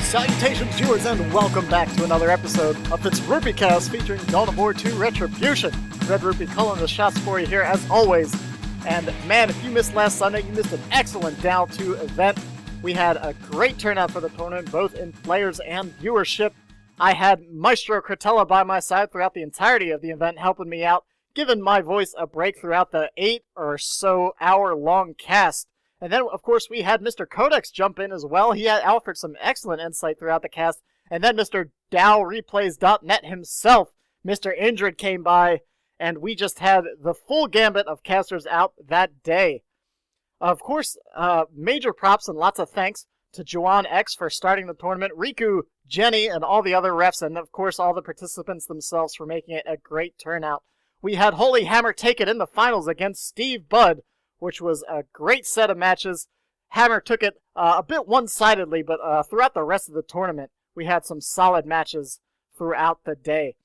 Salutations, viewers, and welcome back to another episode of FitzRupee Cast featuring DoW2 Retribution. Red-Rupee calling the shots for you here as always. And man, if you missed last Sunday, you missed an excellent DoW2 event. We had a great turnout for the tournament, both in players and viewership. I had Maestro Cretella by my side throughout the entirety of the event, helping me out, giving my voice a break throughout the 8 or so hour long cast. And then, of course, we had Mr. Codex jump in as well. He had offered some excellent insight throughout the cast. And then Mr. DoWReplays.net himself, Mr. Indrid, came by, and we just had the full gambit of casters out that day. Of course, major props and lots of thanks to Juan X for starting the tournament, Riku, Jenny, and all the other refs, and of course all the participants themselves for making it a great turnout. We had Holy Hammer take it in the finals against Stevebud, which was a great set of matches. Hammer took it a bit one-sidedly, but throughout the rest of the tournament, we had some solid matches throughout the day.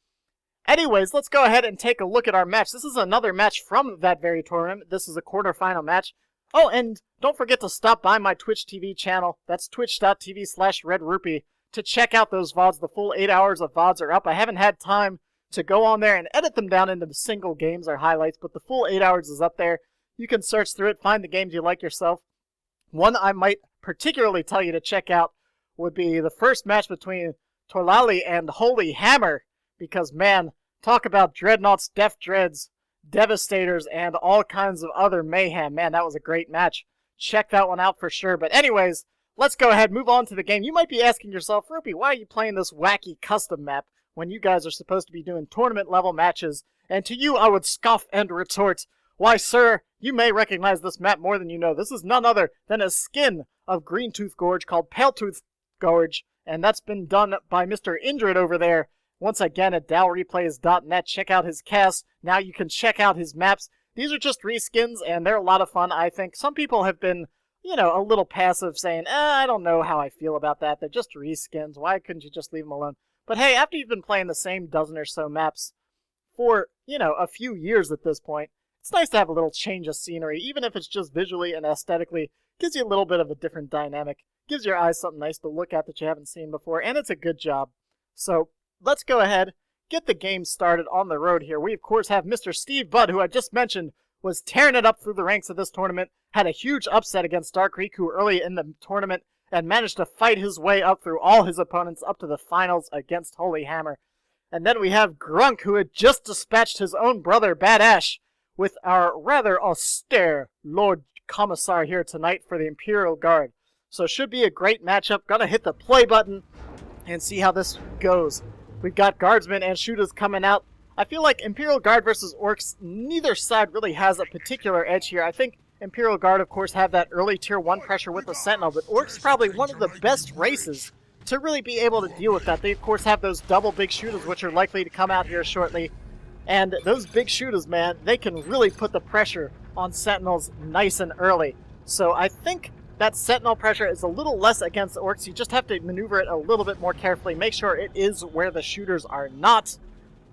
Anyways, let's go ahead and take a look at our match. This is another match from that very tournament. This is a quarterfinal match. Oh, and don't forget to stop by my Twitch TV channel. That's twitch.tv/Red-Rupee to check out those VODs. The full 8 hours of VODs are up. I haven't had time to go on there and edit them down into single games or highlights, but the full 8 hours is up there. You can search through it, find the games you like yourself. One I might particularly tell you to check out would be the first match between Torlali and Holy Hammer, because, man, talk about Dreadnoughts, Death Dreads, Devastators, and all kinds of other mayhem. Man, that was a great match. Check that one out for sure. But anyways, let's go ahead and move on to the game. You might be asking yourself, Rupee, why are you playing this wacky custom map when you guys are supposed to be doing tournament-level matches? And to you, I would scoff and retort, why, sir, you may recognize this map more than you know. This is none other than a skin of Greentooth Gorge called Paletooth Gorge, and that's been done by Mr. Indrid over there. Once again, at DoWReplays.net, check out his cast. Now you can check out his maps. These are just reskins, and they're a lot of fun, I think. Some people have been, a little passive, saying, I don't know how I feel about that. They're just reskins. Why couldn't you just leave them alone? But hey, after you've been playing the same dozen or so maps for, a few years at this point, it's nice to have a little change of scenery, even if it's just visually and aesthetically. Gives you a little bit of a different dynamic. Gives your eyes something nice to look at that you haven't seen before, and it's a good job. So, let's go ahead, get the game started on the road here. We, of course, have Mr. Stevebud, who I just mentioned was tearing it up through the ranks of this tournament, had a huge upset against Dark Riku early in the tournament, and managed to fight his way up through all his opponents up to the finals against Holy Hammer. And then we have Grunk, who had just dispatched his own brother, Bad Ash, with our rather austere Lord Commissar here tonight for the Imperial Guard. So should be a great matchup. Gonna hit the play button and see how this goes. We've got guardsmen and shooters coming out. I feel like Imperial Guard versus Orcs, neither side really has a particular edge here. I think Imperial Guard, of course, have that early Tier 1 pressure with the Sentinel, but Orcs probably one of the best races to really be able to deal with that. They, of course, have those double big shooters, which are likely to come out here shortly. And those big shooters, man, they can really put the pressure on Sentinels nice and early. So I think that Sentinel pressure is a little less against the Orcs. You just have to maneuver it a little bit more carefully. Make sure it is where the shooters are not.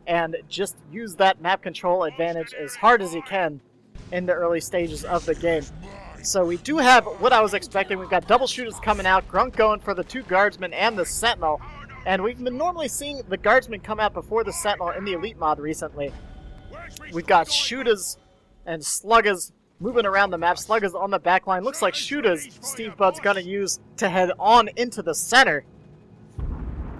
And just use that map control advantage as hard as you can in the early stages of the game. So we do have what I was expecting. We've got double shooters coming out. Grunk going for the 2 guardsmen and the Sentinel. And we've been normally seeing the guardsmen come out before the Sentinel in the Elite mod recently. We've got shooters and sluggers moving around the map. Sluggers on the back line. Looks like shooters Stevebud's going to use to head on into the center.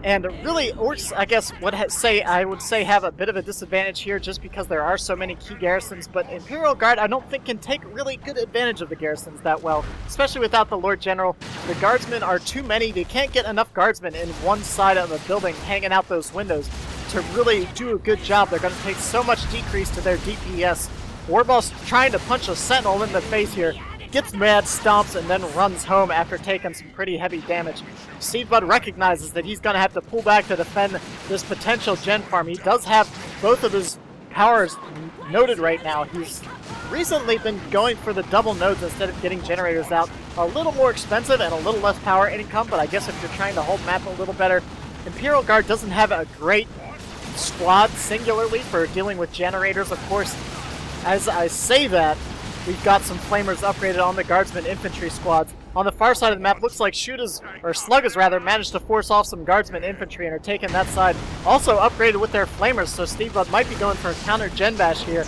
And really, Orcs, I guess, I would say have a bit of a disadvantage here just because there are so many key garrisons. But Imperial Guard, I don't think, can take really good advantage of the garrisons that well, especially without the Lord General. The guardsmen are too many. They can't get enough guardsmen in one side of the building hanging out those windows to really do a good job. They're going to take so much decrease to their DPS. Warboss trying to punch a Sentinel in the face here. Gets mad, stomps, and then runs home after taking some pretty heavy damage. Stevebud recognizes that he's going to have to pull back to defend this potential gen farm. He does have both of his powers noted right now. He's recently been going for the double nodes instead of getting generators out. A little more expensive and a little less power income, but I guess if you're trying to hold map a little better, Imperial Guard doesn't have a great squad singularly for dealing with generators. Of course, as I say that, we've got some flamers upgraded on the guardsman infantry squads. On the far side of the map, looks like sluggers rather, managed to force off some guardsman infantry and are taking that side. Also upgraded with their flamers, so Stevebud might be going for a counter gen bash here.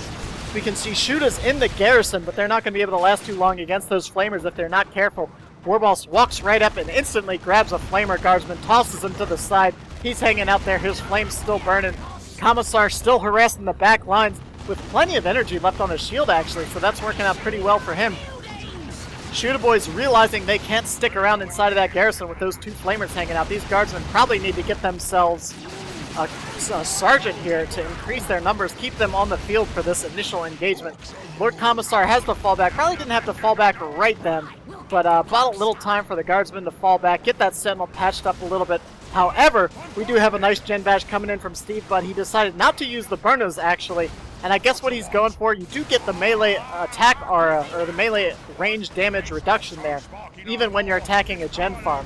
We can see shooters in the garrison, but they're not going to be able to last too long against those flamers if they're not careful. Warboss walks right up and instantly grabs a flamer guardsman, tosses him to the side. He's hanging out there, his flame's still burning. Commissar still harassing the back lines with plenty of energy left on his shield actually, so that's working out pretty well for him. Shooter boys realizing they can't stick around inside of that garrison with those two flamers hanging out. These guardsmen probably need to get themselves a sergeant here to increase their numbers, keep them on the field for this initial engagement. Lord Commissar has to fall back. Probably didn't have to fall back right then, but bought a little time for the guardsmen to fall back, get that sentinel patched up a little bit. However, we do have a nice gen bash coming in from Stevebud. He decided not to use the burnos actually, and I guess what he's going for, you do get the melee attack aura, or the melee range damage reduction there, even when you're attacking a gen farm.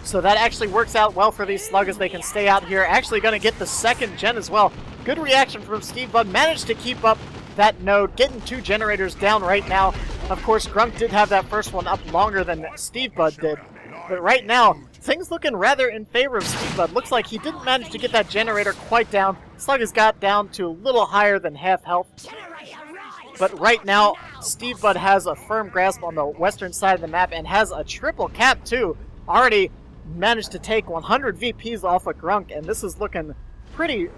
So that actually works out well for these sluggers. They can stay out here. Actually going to get the second gen as well. Good reaction from Stevebud. Managed to keep up that node, getting 2 generators down right now. Of course, Grunk did have that first one up longer than Stevebud did. But right now, things looking rather in favor of Stevebud. Looks like he didn't manage to get that generator quite down. Sluggers got down to a little higher than half health. But right now, Stevebud has a firm grasp on the western side of the map and has a triple cap too. Already managed to take 100 VPs off of Grunk, and this is looking pretty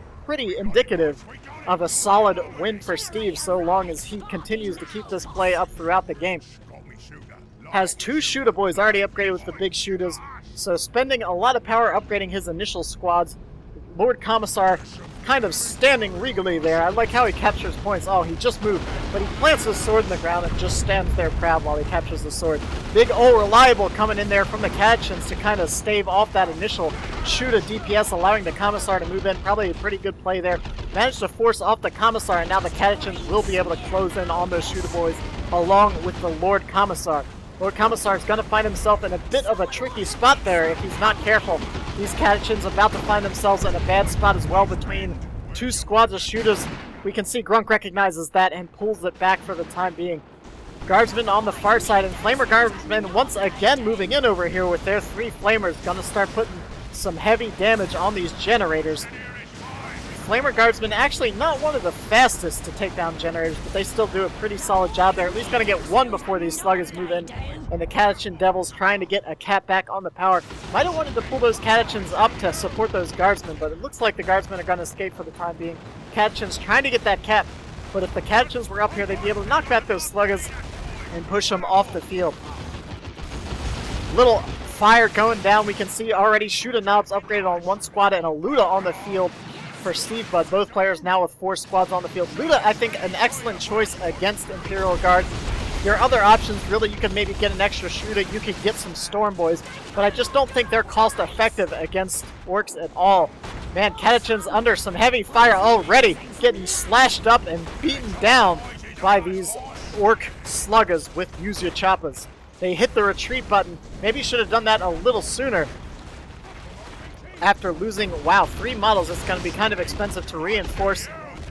indicative of a solid win for Steve so long as he continues to keep this play up throughout the game. Has 2 shooter boys already upgraded with the big shooters, so spending a lot of power upgrading his initial squads. Lord Commissar kind of standing regally there. I like how he captures points. Oh, he just moved, but he plants his sword in the ground and just stands there proud while he captures the sword. Big O Reliable coming in there from the Catchins to kind of stave off that initial shooter DPS, allowing the Commissar to move in. Probably a pretty good play there. Managed to force off the Commissar, and now the Catchins will be able to close in on those shooter boys along with the Lord Commissar. Lord Commissar is going to find himself in a bit of a tricky spot there if he's not careful. These Catchins about to find themselves in a bad spot as well between 2 squads of shooters. We can see Grunk recognizes that and pulls it back for the time being. Guardsmen on the far side, and Flamer Guardsmen once again moving in over here with their 3 Flamers. Going to start putting some heavy damage on these generators. Flamer Guardsmen actually not one of the fastest to take down generators, but they still do a pretty solid job there. At least going to get 1 before these sluggers move in. And the Catachin Devils trying to get a cap back on the power. Might have wanted to pull those Catachins up to support those Guardsmen, but it looks like the Guardsmen are going to escape for the time being. Catachins trying to get that cap, but if the Catachins were up here, they'd be able to knock back those sluggers and push them off the field. Little fire going down. We can see already Shooter Knobs upgraded on 1 squad and a Luda on the field for Stevebud. Both players now with 4 squads on the field. Luda, I think, an excellent choice against Imperial Guard. Your other options, really, you can maybe get an extra shooter, you could get some Storm Boys, but I just don't think they're cost effective against Orcs at all. Man, Catachin's under some heavy fire already, getting slashed up and beaten down by these Orc sluggers with Use Your Choppas. They hit the retreat button. Maybe should have done that a little sooner. After losing, wow, 3 models, it's going to be kind of expensive to reinforce.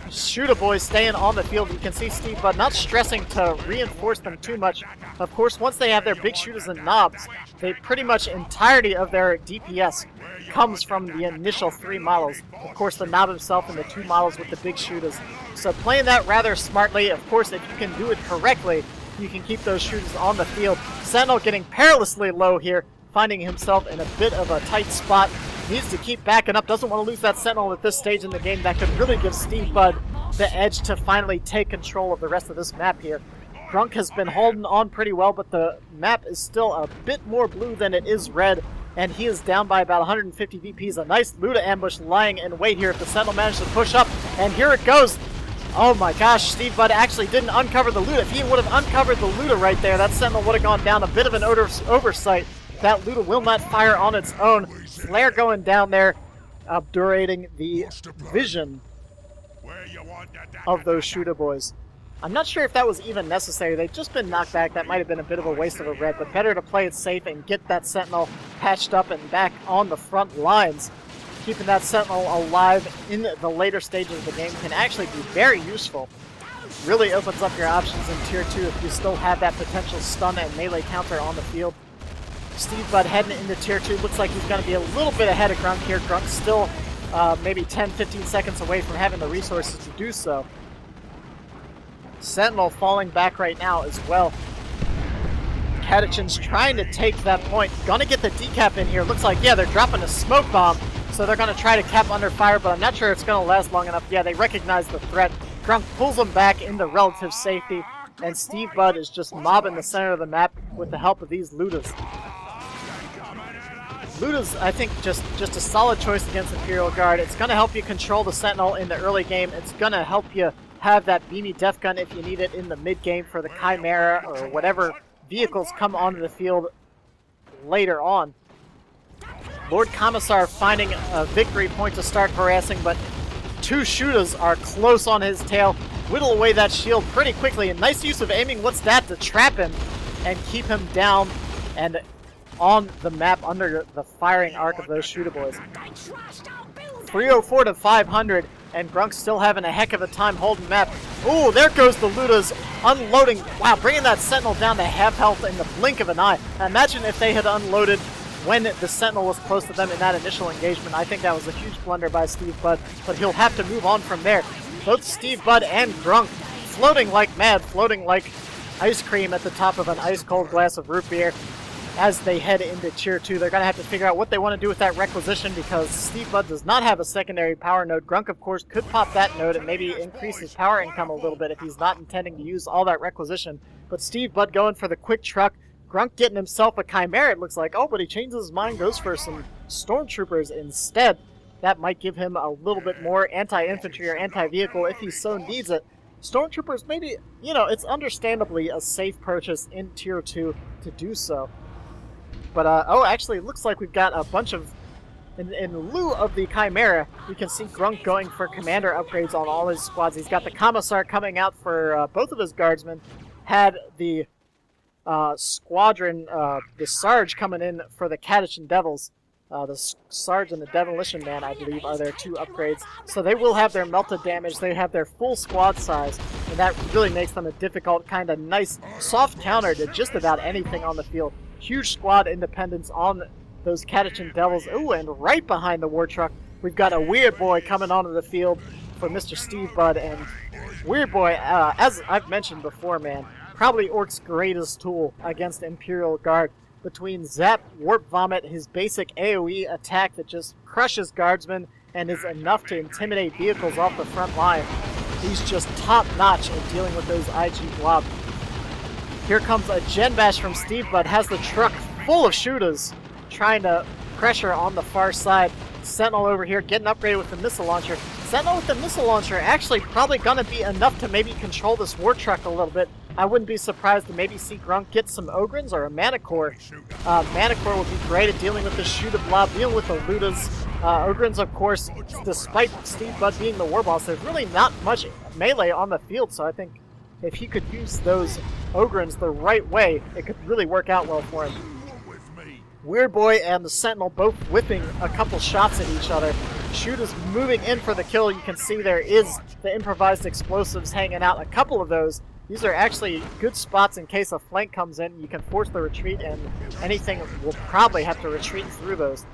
Shooter boys staying on the field. You can see Stevebud not stressing to reinforce them too much. Of course, once they have their big shooters and knobs, they pretty much entirety of their DPS comes from the initial 3 models. Of course, the knob himself and the 2 models with the big shooters. So playing that rather smartly. Of course, if you can do it correctly, you can keep those shooters on the field. Sentinel getting perilously low here, finding himself in a bit of a tight spot. Needs to keep backing up, doesn't want to lose that Sentinel at this stage in the game. That could really give Stevebud the edge to finally take control of the rest of this map here. Grunk has been holding on pretty well, but the map is still a bit more blue than it is red, and he is down by about 150 VPs. A nice Luda ambush lying in wait here if the Sentinel manages to push up, and here it goes. Oh my gosh, Stevebud actually didn't uncover the Luda. If he would have uncovered the Luda right there, that Sentinel would have gone down. A bit of an oversight. That Luda will not fire on its own. Flare going down there, obdurating the vision of those shooter boys. I'm not sure if that was even necessary. They've just been knocked back. That might have been a bit of a waste of a red, but better to play it safe and get that Sentinel patched up and back on the front lines. keeping that Sentinel alive in the later stages of the game can actually be very useful. Really opens up your options in Tier 2 if you still have that potential stun and melee counter on the field. Stevebud heading into Tier 2. Looks like he's going to be a little bit ahead of Grunk here. Grunk's still maybe 10-15 seconds away from having the resources to do so. Sentinel falling back right now as well. Catachin's trying to take that point. Gonna get the decap in here. Looks like, yeah, they're dropping a smoke bomb. So they're going to try to cap under fire, but I'm not sure it's going to last long enough. Yeah, they recognize the threat. Grunk pulls them back into relative safety, and Stevebud is just mobbing the center of the map with the help of these Ludas. Luda's, I think, just a solid choice against Imperial Guard. It's going to help you control the Sentinel in the early game. It's going to help you have that beamy death gun if you need it in the mid game for the Chimera or whatever vehicles come onto the field later on. Lord Commissar finding a victory point to start harassing, but two shooters are close on his tail. Whittle away that shield pretty quickly, and nice use of aiming. What's that? To trap him and keep him down and on the map under the firing arc of those shooter boys. 304 to 500, and Grunk's still having a heck of a time holding map. Ooh, there goes the Ludas unloading. Wow, bringing that Sentinel down to half health in the blink of an eye. Now, imagine if they had unloaded when the Sentinel was close to them in that initial engagement. I think that was a huge blunder by Stevebud, but he'll have to move on from there. Both Stevebud and Grunk floating like mad, floating like ice cream at the top of an ice-cold glass of root beer as they head into Tier 2. They're going to have to figure out what they want to do with that requisition because Stevebud does not have a secondary power node. Grunk, of course, could pop that node and maybe increase his power income a little bit if he's not intending to use all that requisition. But Stevebud going for the quick truck. Grunk getting himself a Chimera, it looks like. Oh, but he changes his mind, goes for some Stormtroopers instead. That might give him a little bit more anti-infantry or anti-vehicle if he so needs it. Stormtroopers, maybe, you know, it's understandably a safe purchase in Tier 2 to do so. But, oh, actually, it looks like we've got a bunch of... In lieu of the Chimera, we can see Grunk going for commander upgrades on all his squads. He's got the Commissar coming out for both of his guardsmen. Had the squadron, the Sarge coming in for the Catachin Devils. The Sarge and the Demolition Man, I believe, are their two upgrades. So they will have their melted damage. They have their full squad size, and that really makes them a difficult, kind of nice, soft counter to just about anything on the field. Huge squad independence on those Catachin Devils. Ooh, and right behind the war truck, we've got a Weird Boy coming onto the field for Mr. Stevebud. And Weird Boy, as I've mentioned before, man, probably Orc's greatest tool against Imperial Guard. Between Zap, Warp Vomit, his basic AoE attack that just crushes guardsmen and is enough to intimidate vehicles off the front line. He's just top-notch in dealing with those IG blobs. Here comes a Gen Bash from Stevebud, has the truck full of shooters trying to pressure on the far side. Sentinel over here getting upgraded with the missile launcher. Sentinel with the missile launcher actually probably going to be enough to maybe control this war truck a little bit. I wouldn't be surprised to maybe see Grunk get some Ogrins or a Manicore. Manicore would be great at dealing with the shooter blob, dealing with the Ludas. Ogrins, of course, despite Stevebud being the war boss, there's really not much melee on the field, so I think if he could use those Ogrins the right way, it could really work out well for him. Weird Boy and the Sentinel both whipping a couple shots at each other. Shooters moving in for the kill. You can see there is the improvised explosives hanging out, a couple of those. These are actually good spots in case a flank comes in. You can force the retreat, and anything will probably have to retreat through those.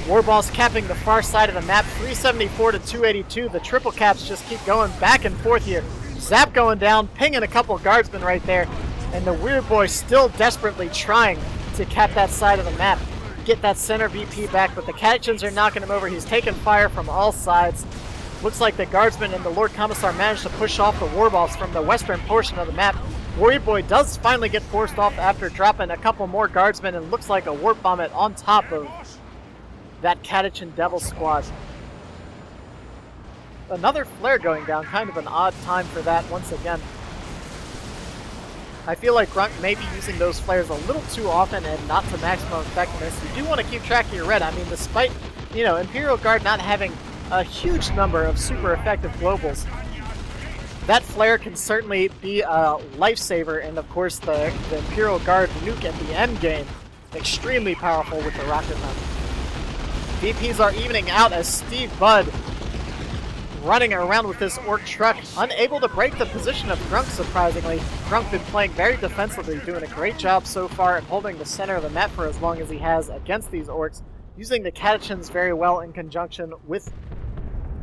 Warboss capping the far side of the map, 374 to 282. The triple caps just keep going back and forth here. Zap going down, pinging a couple of guardsmen right there. And the Weird Boy still desperately trying to cap that side of the map, get that center VP back, but the Catachins are knocking him over. He's taking fire from all sides. Looks like the Guardsman and the Lord Commissar managed to push off the Warboss from the western portion of the map. Weird Boy does finally get forced off after dropping a couple more Guardsmen, and looks like a Warp Vomit on top of that Catachin Devil squad. Another flare going down, kind of an odd time for that once again. I feel like Grunk may be using those flares a little too often and not to maximum effectiveness. You do want to keep track of your red. I mean, despite, you know, Imperial Guard not having a huge number of super effective globals, that flare can certainly be a lifesaver, and of course the Imperial Guard nuke at the end game, extremely powerful with the rocket mount. VPs are evening out as Stevebud running around with this orc truck, unable to break the position of Grunk, surprisingly. Grunk been playing very defensively, doing a great job so far at holding the center of the map for as long as he has against these orcs, using the catechins very well in conjunction with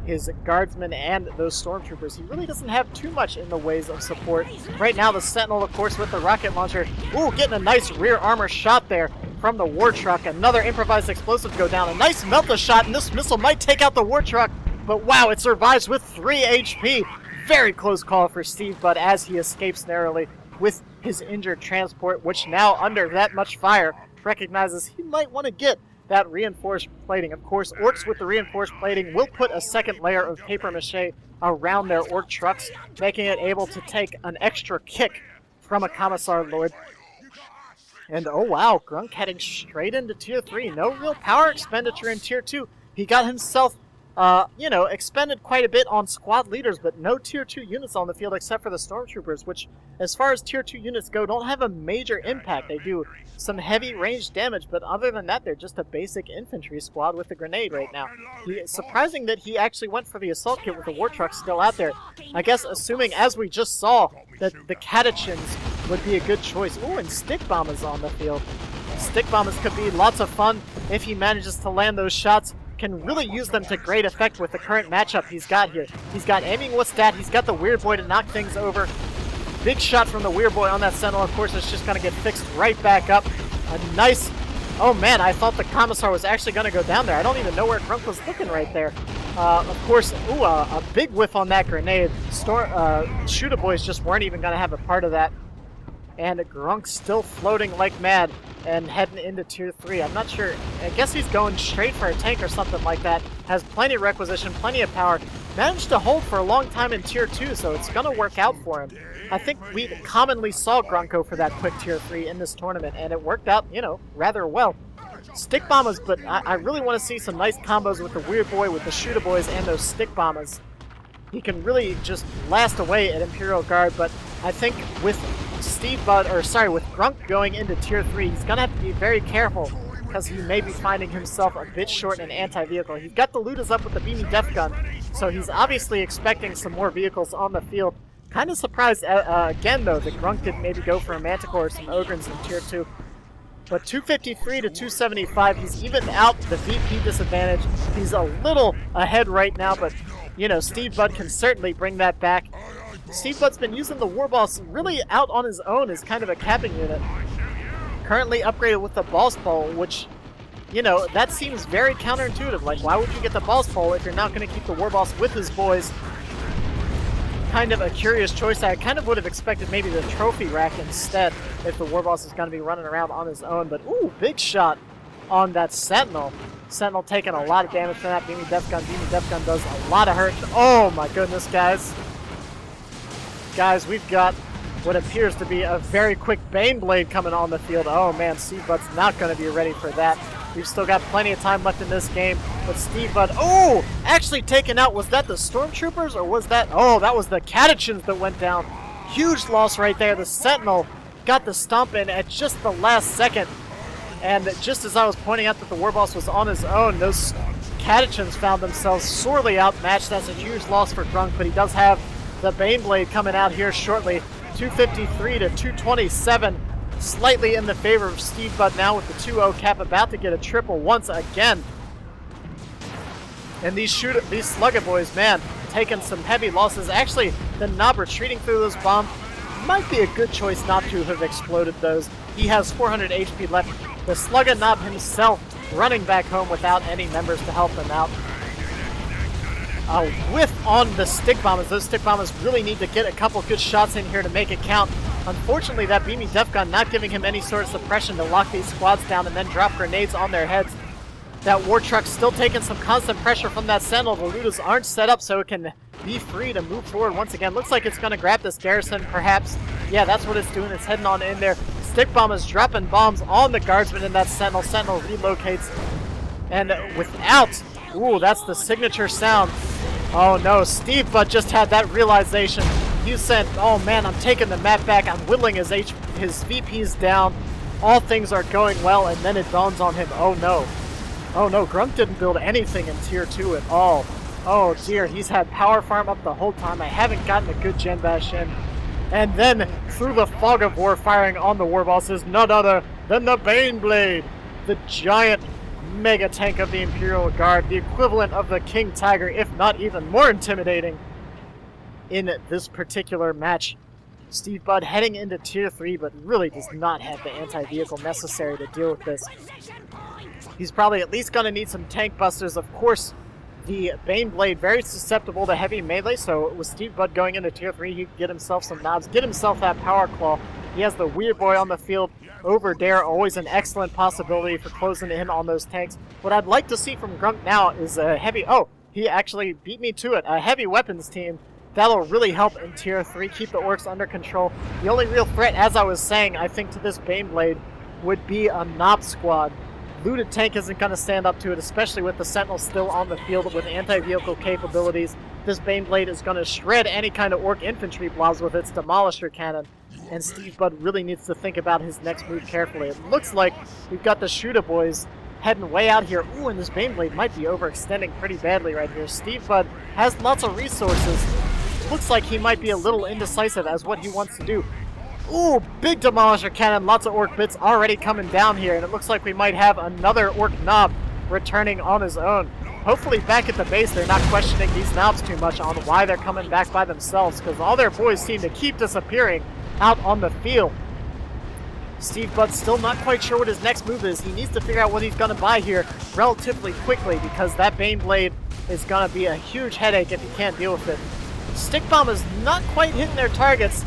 his guardsmen and those stormtroopers. He really doesn't have too much in the ways of support. Right now, the Sentinel, of course, with the rocket launcher. Ooh, getting a nice rear armor shot there from the war truck. Another improvised explosive go down. A nice melta shot, and this missile might take out the war truck. But wow, it survives with 3 HP. Very close call for Stevebud as he escapes narrowly with his injured transport, which now, under that much fire, recognizes he might want to get that reinforced plating. Of course, orcs with the reinforced plating will put a second layer of paper mache around their orc trucks, making it able to take an extra kick from a Commissar Lord. And oh wow, Grunk heading straight into Tier 3. No real power expenditure in Tier 2. He got himself expended quite a bit on squad leaders, but no Tier 2 units on the field except for the Stormtroopers, which, as far as Tier 2 units go, don't have a major impact. They do some heavy ranged damage, but other than that, they're just a basic infantry squad with a grenade right now. It's surprising that he actually went for the assault kit with the war truck still out there. I guess assuming, as we just saw, that the catechins would be a good choice. Ooh, and stick bombers on the field. Stick bombers could be lots of fun if he manages to land those shots. Can really use them to great effect with the current matchup he's got here. He's got aiming with stat, he's got the Weird Boy to knock things over. Big shot from the Weird Boy on that Sentinel, of course, it's just going to get fixed right back up. A nice... Oh man, I thought the Commissar was actually going to go down there. I don't even know where Grunk was looking right there. Of course, ooh, a big whiff on that grenade. Shooter Boys just weren't even going to have a part of that. And Grunk's still floating like mad and heading into Tier 3. I'm not sure. I guess he's going straight for a tank or something like that. Has plenty of requisition, plenty of power. Managed to hold for a long time in Tier 2, so it's going to work out for him. I think we commonly saw Grunk go for that quick Tier 3 in this tournament, and it worked out, rather well. Stick bombers, but I really want to see some nice combos with the Weird Boy, with the Shooter Boys, and those stick bombers. He can really just blast away at Imperial Guard, but I think with with Grunk going into Tier 3, he's going to have to be very careful because he may be finding himself a bit short in an anti-vehicle. He's got the looters up with the Beamy Def Gun, so he's obviously expecting some more vehicles on the field. Kind of surprised, again, though, that Grunk didn't maybe go for a Manticore or some Ogrins in Tier 2. But 253 to 275, he's evened out the VP disadvantage. He's a little ahead right now, but, Stevebud can certainly bring that back. Stevebud's been using the Warboss really out on his own as kind of a capping unit. Currently upgraded with the Boss Pole, which, that seems very counterintuitive. Like, why would you get the Boss Pole if you're not going to keep the Warboss with his boys? Kind of a curious choice. I kind of would have expected maybe the Trophy Rack instead if the Warboss is going to be running around on his own. But, ooh, big shot on that Sentinel. Sentinel taking a lot of damage from that Beamy Def Gun. Beamy Def Gun does a lot of hurt. Oh, my goodness, guys. Guys, we've got what appears to be a very quick Bane Blade coming on the field. Oh man, Stevebud's not going to be ready for that. We've still got plenty of time left in this game, but Stevebud, oh, actually taken out. Was that the Stormtroopers or was that, oh, that was the Catechins that went down. Huge loss right there. The Sentinel got the stomp in at just the last second. And just as I was pointing out that the Warboss was on his own, those Catechins found themselves sorely outmatched. That's a huge loss for Grunk, but he does have the Bane Blade coming out here shortly. 253 to 227. Slightly in the favor of Stevebud now with the 2-0 cap, about to get a triple once again. And these Slugger Boys, man, taking some heavy losses. Actually, the Knob retreating through those bombs might be a good choice not to have exploded those. He has 400 HP left. The Slugger Knob himself running back home without any members to help him out. A whiff on the stick bombers. Those stick bombers really need to get a couple good shots in here to make it count. Unfortunately, that Beamy Def Gun not giving him any sort of suppression to lock these squads down and then drop grenades on their heads. That war truck still taking some constant pressure from that Sentinel. The looters aren't set up so it can be free to move forward once again. Looks like it's going to grab this garrison, perhaps. Yeah, that's what it's doing. It's heading on in there. Stick bombers dropping bombs on the guardsmen in that Sentinel. Sentinel relocates. And without... Ooh, that's the signature sound. Oh no, Stevebud just had that realization. You said, oh man, I'm taking the map back. I'm whittling his VPs down. All things are going well, and then it dawns on him, oh no. Oh no, Grunk didn't build anything in Tier 2 at all. Oh dear, he's had power farm up the whole time. I haven't gotten a good Gen Bash in. And then, through the fog of war, firing on the war boss is none other than the Bane Blade, the giant mega tank of the Imperial Guard, the equivalent of the King Tiger, if not even more intimidating in this particular match. Stevebud heading into Tier 3, but really does not have the anti-vehicle necessary to deal with this. He's probably at least going to need some tank busters. Of course, the Bane Blade, very susceptible to heavy melee, so with Stevebud going into Tier 3, he could get himself some knobs, get himself that Power Claw. He has the Weird Boy on the field. Over Dare, always an excellent possibility for closing in on those tanks. What I'd like to see from Grunk now is a heavy... Oh, he actually beat me to it. A heavy weapons team. That'll really help in Tier 3, keep the orcs under control. The only real threat, as I was saying, I think to this Bane Blade would be a Knob Squad. Looted tank isn't going to stand up to it, especially with the Sentinel still on the field with anti-vehicle capabilities. This Bane Blade is going to shred any kind of orc infantry blobs with its Demolisher Cannon. And Stevebud really needs to think about his next move carefully. It looks like we've got the Shooter Boys heading way out here. Ooh, and this Bane Blade might be overextending pretty badly right here. Stevebud has lots of resources. Looks like he might be a little indecisive as what he wants to do. Ooh, big Demolisher Cannon, lots of orc bits already coming down here, and it looks like we might have another orc knob returning on his own. Hopefully back at the base they're not questioning these knobs too much on why they're coming back by themselves, because all their boys seem to keep disappearing out on the field. Stevebud's still not quite sure what his next move is. He needs to figure out what he's going to buy here relatively quickly, because that Bane Blade is going to be a huge headache if he can't deal with it. Stick Bomb is not quite hitting their targets.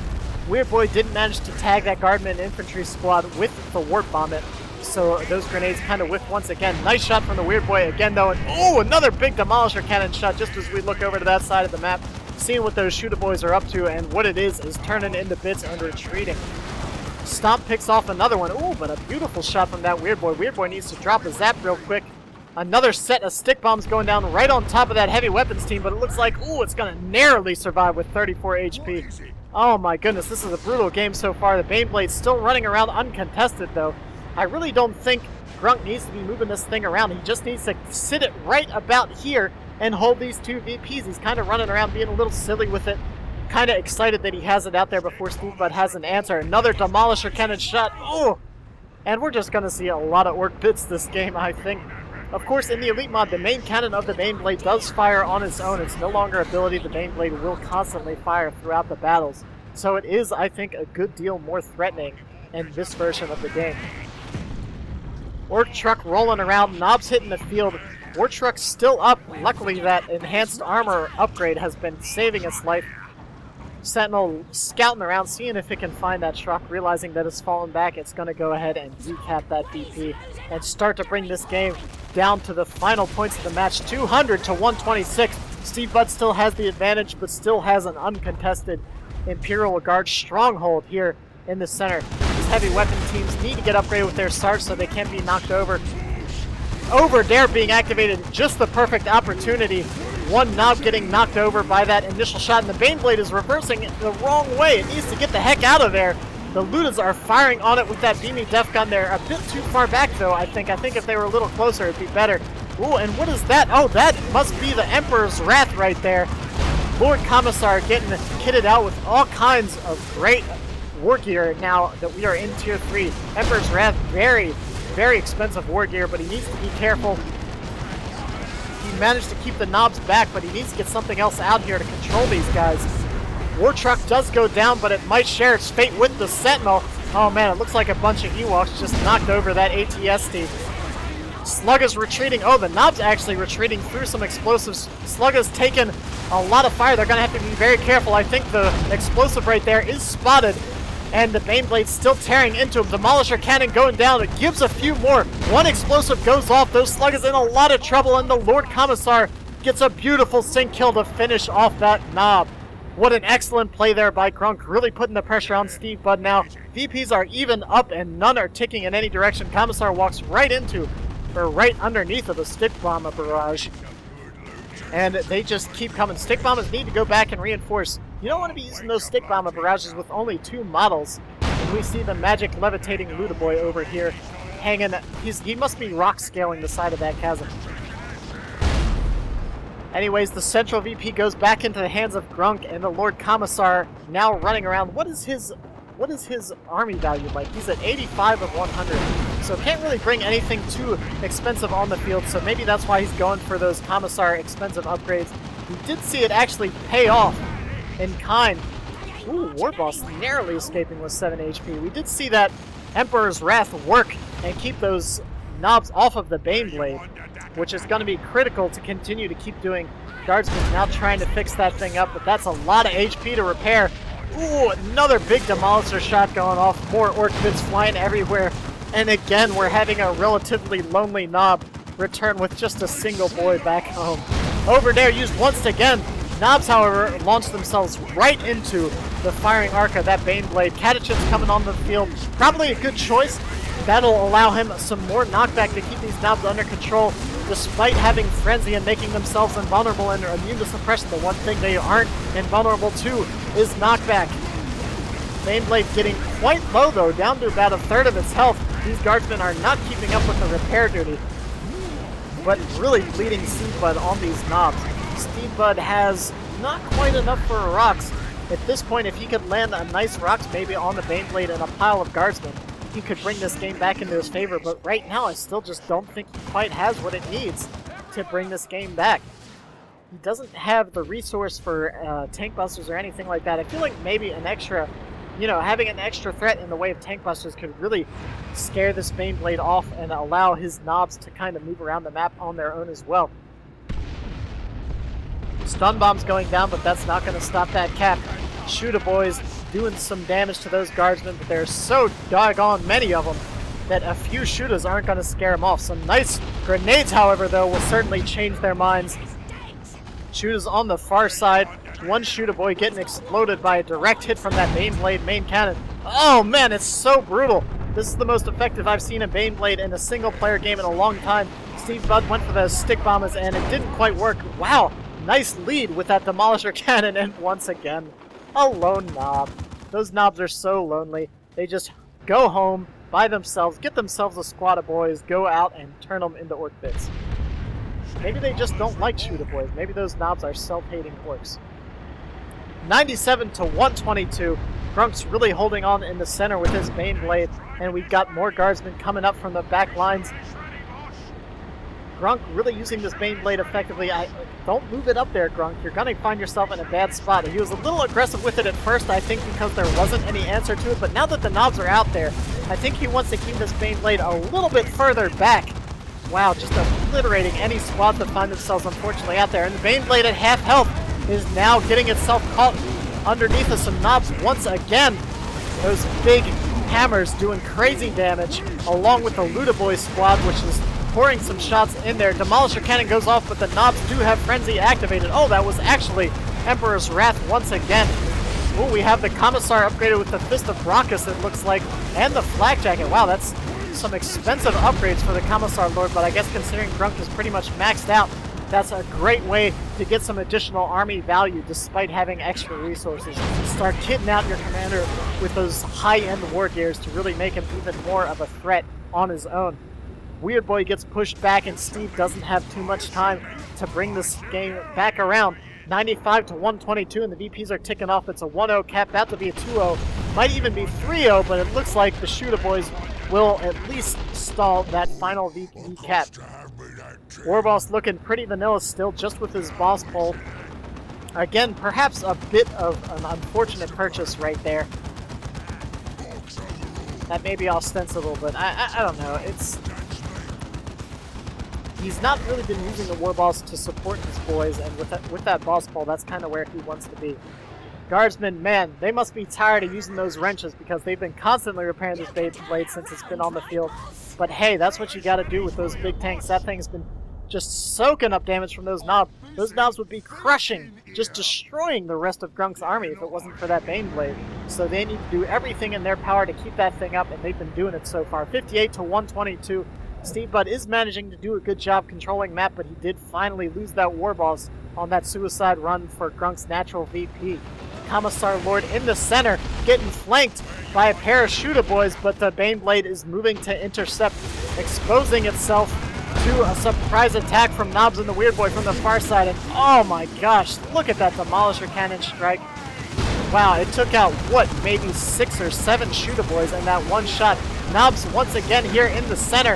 Weird Boy didn't manage to tag that Guardman infantry squad with the Warp Bomb, so those grenades kind of whiffed once again. Nice shot from the Weird Boy again, though. And oh, another big Demolisher Cannon shot just as we look over to that side of the map, seeing what those Shooter Boys are up to, and what it is turning into bits and retreating. Stomp picks off another one. Ooh, but a beautiful shot from that Weird Boy. Weird Boy needs to drop a zap real quick. Another set of stick bombs going down right on top of that heavy weapons team, but it looks like, ooh, it's going to narrowly survive with 34 HP. Oh my goodness, this is a brutal game so far. The Bane Blade's still running around uncontested, though. I really don't think Grunk needs to be moving this thing around. He just needs to sit it right about here and hold these two VPs. He's kind of running around being a little silly with it. Kind of excited that he has it out there before Stevebud has an answer. Another Demolisher Cannon shot. Ooh! And we're just going to see a lot of orc bits this game, I think. Of course, in the Elite mod, the main cannon of the Bane Blade does fire on its own. It's no longer an ability. The Bane Blade will constantly fire throughout the battles. So it is, I think, a good deal more threatening in this version of the game. Orc Truck rolling around, knobs hitting the field. Orc Truck's still up. Luckily, that enhanced armor upgrade has been saving its life. Sentinel scouting around, seeing if it can find that truck, realizing that it's fallen back. It's going to go ahead and decap that VP and start to bring this game down to the final points of the match, 200 to 126. Stevebud still has the advantage, but still has an uncontested Imperial Guard stronghold here in the center. These heavy weapon teams need to get upgraded with their SARs so they can't be knocked over. Over Dare being activated, just the perfect opportunity. One knob getting knocked over by that initial shot, and the Bane Blade is reversing it the wrong way. It needs to get the heck out of there. The Ludas are firing on it with that beamy def gun there. A bit too far back, though, I think. I think if they were a little closer, it'd be better. Ooh, and what is that? Oh, that must be the Emperor's Wrath right there. Lord Commissar getting kitted out with all kinds of great war gear now that we are in Tier 3. Emperor's Wrath, very, very expensive war gear, but he needs to be careful. He managed to keep the knobs back, but he needs to get something else out here to control these guys. War Truck does go down, but it might share its fate with the Sentinel. Oh man, it looks like a bunch of Ewoks just knocked over that ATST. Slug is retreating. Oh, the knob's actually retreating through some explosives. Slug has taken a lot of fire. They're going to have to be very careful. I think the explosive right there is spotted, and the Bane Blade's still tearing into him. Demolisher Cannon going down. It gives a few more. One explosive goes off. Those Slug is in a lot of trouble, and the Lord Commissar gets a beautiful sync kill to finish off that knob. What an excellent play there by Grunk, really putting the pressure on Stevebud now. VPs are even up, and none are ticking in any direction. Commissar walks right into, or right underneath of the stick bomb barrage. And they just keep coming. Stick bombers need to go back and reinforce. You don't want to be using those stick bomber barrages with only 2 models. And we see the magic levitating Luda Boy over here. hanging. He must be rock scaling the side of that chasm. Anyways, the central VP goes back into the hands of Grunk, and the Lord Commissar now running around. What is his army value like? He's at 85 of 100, so can't really bring anything too expensive on the field, so maybe that's why he's going for those Commissar expensive upgrades. We did see it actually pay off in kind. Ooh, Warboss narrowly escaping with 7 HP. We did see that Emperor's Wrath work and keep those knobs off of the Bane Blade, which is going to be critical to continue to keep doing. Guardsman now trying to fix that thing up, but that's a lot of HP to repair. Ooh, another big Demolisher shot going off. More Orc bits flying everywhere. And again, we're having a relatively lonely Nob return with just a single boy back home. Over there used once again. Knobs, however, launched themselves right into the firing arc of that Bane Blade. Catachin's coming on the field. Probably a good choice. That'll allow him some more knockback to keep these Knobs under control, despite having Frenzy and making themselves invulnerable and immune to suppression. The one thing they aren't invulnerable to is knockback. Bane Blade getting quite low, though, down to about a third of its health. These Guardsmen are not keeping up with the repair duty, but really bleeding Stevebud on these Knobs. Stevebud has not quite enough for rocks. At this point, if he could land a nice rocks maybe on the Bane Blade and a pile of Guardsmen, he could bring this game back into his favor, but right now I still just don't think he quite has what it needs to bring this game back. He doesn't have the resource for tank busters or anything like that. I feel like maybe an extra, having an extra threat in the way of tank busters could really scare this Bane Blade off and allow his Knobs to kind of move around the map on their own as well. Stun bombs going down, but that's not going to stop that cap. Shooter boys doing some damage to those Guardsmen, but there's so doggone many of them that a few shooters aren't going to scare them off. Some nice grenades, however, though, will certainly change their minds. Shooters on the far side. One shooter boy getting exploded by a direct hit from that Bane Blade main cannon. Oh man, it's so brutal. This is the most effective I've seen a Bane Blade in a single player game in a long time. Stevebud went for those stick bombers and it didn't quite work. Wow, nice lead with that Demolisher cannon, and once again, a lone Nob. Those Knobs are so lonely. They just go home by themselves, get themselves a squad of boys, go out and turn them into Orc bits. Maybe they just don't like shooter boys. Maybe those Knobs are self-hating Orcs. 97 to 122. Grunk's really holding on in the center with his Bane Blade, and we've got more Guardsmen coming up from the back lines. Grunk really using this Bane Blade effectively. Don't move it up there, Grunk. You're going to find yourself in a bad spot. He was a little aggressive with it at first, I think, because there wasn't any answer to it. But now that the Knobs are out there, I think he wants to keep this Bane Blade a little bit further back. Wow, just obliterating any squad that find themselves, unfortunately, out there. And the Bane Blade at half health is now getting itself caught underneath of some Knobs once again. Those big hammers doing crazy damage, along with the Luda Boys squad, which is pouring some shots in there. Demolisher cannon goes off, but the Knobs do have Frenzy activated. Oh, that was actually Emperor's Wrath once again. Oh, we have the Commissar upgraded with the Fist of Brachus, it looks like, and the Flak Jacket. Wow, that's some expensive upgrades for the Commissar Lord, but I guess considering Grunk is pretty much maxed out, that's a great way to get some additional army value despite having extra resources. Start kitting out your commander with those high-end war gears to really make him even more of a threat on his own. Weird Boy gets pushed back, and Steve doesn't have too much time to bring this game back around. 95 to 122, and the VPs are ticking off. It's a 1-0 cap, about to be a 2-0. Might even be 3-0, but it looks like the Shooter Boys will at least stall that final VP cap. Warboss looking pretty vanilla still, just with his boss pole. Again, perhaps a bit of an unfortunate purchase right there. That may be ostensible, but I don't know. He's not really been using the Warboss to support his boys, and with that boss pole, that's kind of where he wants to be. Guardsmen, man, they must be tired of using those wrenches because they've been constantly repairing this Bane Blade since it's been on the field. But hey, that's what you gotta do with those big tanks. That thing's been just soaking up damage from those Knobs. Those Knobs would be crushing, just destroying the rest of Grunk's army if it wasn't for that Bane Blade. So they need to do everything in their power to keep that thing up, and they've been doing it so far. 58 to 122. Stevebud is managing to do a good job controlling map, but he did finally lose that Warboss on that suicide run for Grunk's natural VP. Commissar Lord in the center, getting flanked by a pair of shooter boys, but the Bane Blade is moving to intercept, exposing itself to a surprise attack from Knobs and the Weird Boy from the far side. And oh my gosh, look at that Demolisher Cannon strike. Wow, it took out, what, maybe 6 or 7 shooter boys in that one shot. Knobs once again here in the center.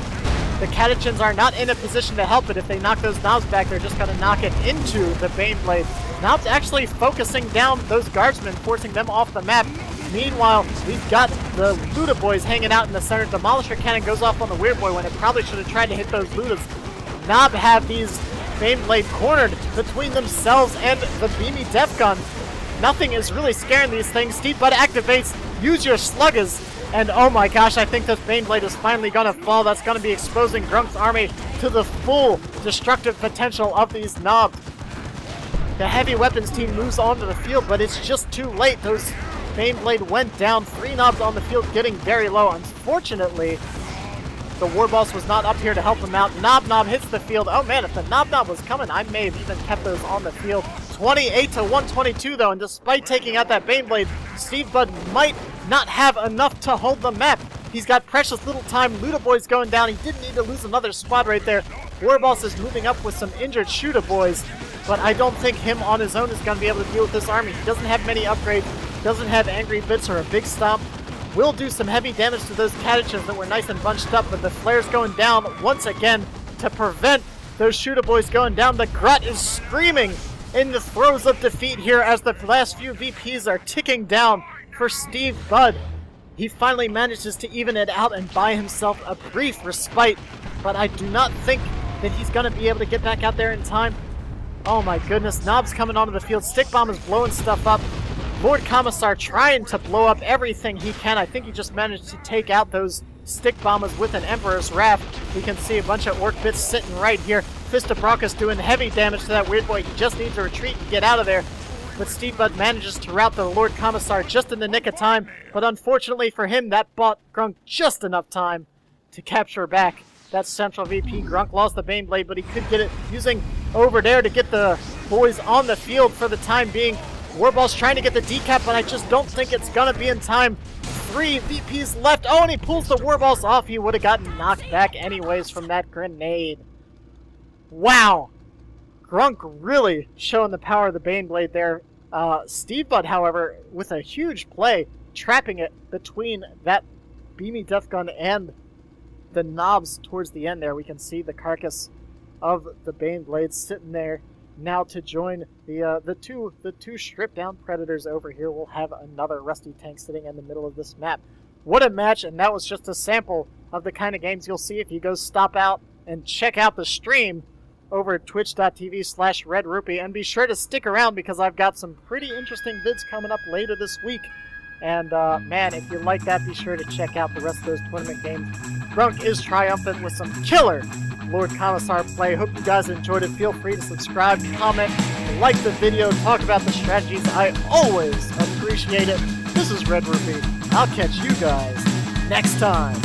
The Catechins are not in a position to help it. If they knock those Knobs back, they're just going to knock it into the Bane Blade. Knobs actually focusing down those guardsmen, forcing them off the map. Meanwhile, we've got the Luda boys hanging out in the center. Demolisher Cannon goes off on the Weird Boy when it probably should have tried to hit those Ludas. Knob have these Bane Blade cornered between themselves and the Beamy Def Gun. Nothing is really scaring these things. Stevebud activates, use your sluggers, and oh my gosh, I think this Bane Blade is finally gonna fall. That's gonna be exposing Grunk's army to the full destructive potential of these Knobs. The heavy weapons team moves onto the field, but it's just too late. Those Bane Blade went down. 3 Knobs on the field, getting very low. Unfortunately, the War Boss was not up here to help him out. Knob hits the field. Oh man, if the Knob was coming, I may have even kept those on the field. 28 to 122 though, and despite taking out that Bane Blade, Stevebud might not have enough to hold the map. He's got precious little time. Luda Boy's going down. He didn't need to lose another squad right there. War Boss is moving up with some injured shooter boys, but I don't think him on his own is going to be able to deal with this army. He doesn't have many upgrades, doesn't have Angry Bits or a Big Stomp. Will do some heavy damage to those Catechins that were nice and bunched up, but the Flare's going down once again to prevent those shooter boys going down. The Grut is screaming in the throes of defeat here as the last few VPs are ticking down for Stevebud. He finally manages to even it out and buy himself a brief respite, but I do not think that he's going to be able to get back out there in time. Oh my goodness, Knob's coming onto the field. Stick Bomb is blowing stuff up. Lord Commissar trying to blow up everything he can. I think he just managed to take out those Stick Bombers with an Emperor's Wrath. We can see a bunch of Orc Bits sitting right here. Fist of Brockus doing heavy damage to that Weird Boy. He just needs to retreat and get out of there. But Stevebud manages to rout the Lord Commissar just in the nick of time. But unfortunately for him, that bought Grunk just enough time to capture back that central VP. Grunk lost the Bane Blade, but he could get it using over there to get the boys on the field for the time being. Warball's trying to get the decap, but I just don't think it's going to be in time. 3 VPs left. Oh, and he pulls the Warballs off. He would have gotten knocked back anyways from that grenade. Wow. Grunk really showing the power of the Bane Blade there. Stevebud, however, with a huge play, trapping it between that Beamy Death Gun and the Knobs towards the end there. We can see the carcass of the Bane Blade sitting there. Now to join the two stripped down Predators over here, we'll have another Rusty Tank sitting in the middle of this map. What a match, and that was just a sample of the kind of games you'll see if you go stop out and check out the stream over at twitch.tv/Red-Rupee, and be sure to stick around because I've got some pretty interesting vids coming up later this week. And man, if you like that, be sure to check out the rest of those tournament games. Grunk is triumphant with some killer Lord Commissar play. Hope you guys enjoyed it. Feel free to subscribe, comment, like the video, talk about the strategies. I always appreciate it. This is Red-Rupee. I'll catch you guys next time.